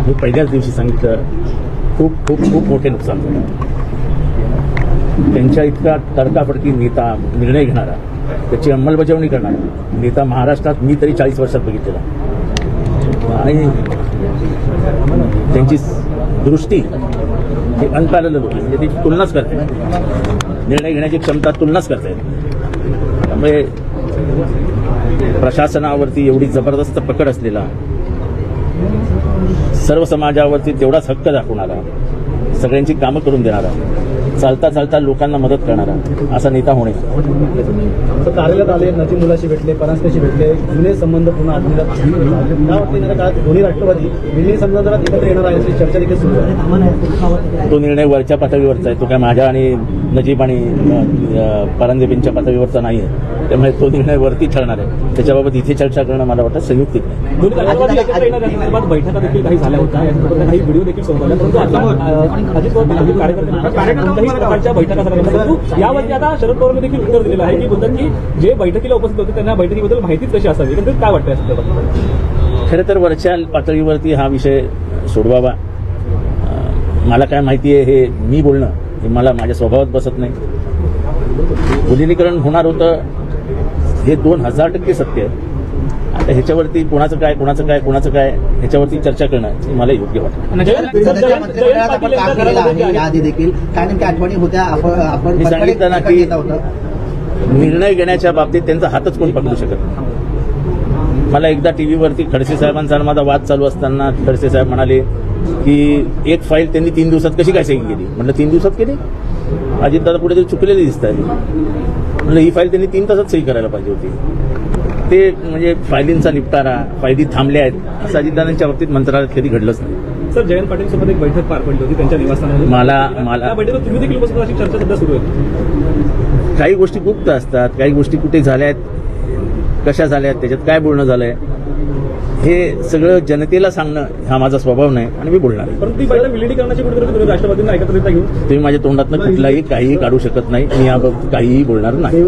मी पहिल्याच दिवशी सांगितलं खूप खूप खूप मोठे नुकसान झालं. त्यांच्या इतका तडकाफडकी नेता, निर्णय घेणारा, त्याची अंमलबजावणी करणारा नेता महाराष्ट्रात मी तरी 40 वर्षात बघितलेला. आणि त्यांची दृष्टी ही अनपॅरलल होती, म्हणजे ती तुलनाच करते, निर्णय घेण्याची क्षमता तुलनाच करते. त्यामुळे प्रशासनावरती एवढी जबरदस्त पकड असलेला, सर्व समाजावरती तेवढाच हक्क दाखवणारा, सगळ्यांची कामं करून देणारा, चालता चालता लोकांना मदत करणारा असा नेता होणे. कार्यालयात आले, नजीब मुलाशी भेटले, परांजपेशी भेटले, जुने संबंध पुन्हा आत्मीयात काय वाटतं येणाऱ्या काळात दोन्ही राष्ट्रवादी विलीन संबंधात एकत्र येणार आहे अशी चर्चा देखील सुरू आहे. तो निर्णय वरच्या पातळीवरचा आहे, तो काय माझ्या आणि नजीब आणि परांजपेंच्या पातळीवरचा नाही आहे. त्यामुळे तो निर्णय वरती ठरणार आहे. त्याच्याबाबत इथे चर्चा करणं मला वाटतं संयुक्तिक नाही. बैठका देखील काही झाल्या होत्या, काही व्हिडिओ देखील समोर आल्या, परंतु आता अजित पवार कार्यकर्त्यांच्या बैठका झाल्या, परंतु यावरती आता शरद पवारांनी देखील उत्तर दिलेलं आहे की बोलतात की जे बैठकीला उपस्थित होते त्यांना बैठकीबद्दल माहितीच कशी असावी. काय वाटतंय असं? खरं तर वरच्या पातळीवरती हा विषय सोडवावा. मला काय माहिती आहे हे मी बोलणं हे मला माझ्या स्वभावात बसत नाही. विलिनीकरण होणार होतं हे 2000% सत्य आहे. आता ह्याच्यावरती कोणाचं काय ह्याच्यावरती चर्चा करणं मला योग्य वाटतं. मी सांगितलं ना की निर्णय घेण्याच्या बाबतीत त्यांचा हातच कोण पकडू शकत नाही. मला एकदा टीव्हीवरती खडसे साहेबांचा माझा वाद चालू असताना खडसे साहेब म्हणाले की एक फाईल त्यांनी 3 दिवसात कशी काय सही केली. म्हटलं 3 दिवसात केली? अजितदादा कुठेतरी चुकलेली दिसत आहे. म्हटलं ही फाईल त्यांनी 3 तासात सही करायला पाहिजे होती. ते म्हणजे फायलींचा निपटारा, फायली थांबल्या आहेत असं अजितदादांच्या बाबतीत मंत्रालयात कधी घडलंच नाही. सर, जयंत पाटील सोबत एक बैठक पार पडली होती त्यांच्या निवासस्थानावर. मला बैठकीत तुम्ही देखील उपस्थित अशी चर्चा सध्या सुरू आहे. काही गोष्टी गुप्त असतात, काही गोष्टी कुठे झाल्या आहेत, कशा झाल्या आहेत, त्याच्यात काय बोलणं झालंय हे सगळं जनतेला सांगणं हा माझा स्वभाव नाही आणि मी बोलणार आहे. परंतु ती बैठक विलीनीकरणाची कुठेतरी राष्ट्रवादींना एकत्रितता घेऊन तुम्ही माझ्या तोंडातनं कुठलाही काहीही काढू शकत नाही. मी याबाबत काहीही बोलणार नाही.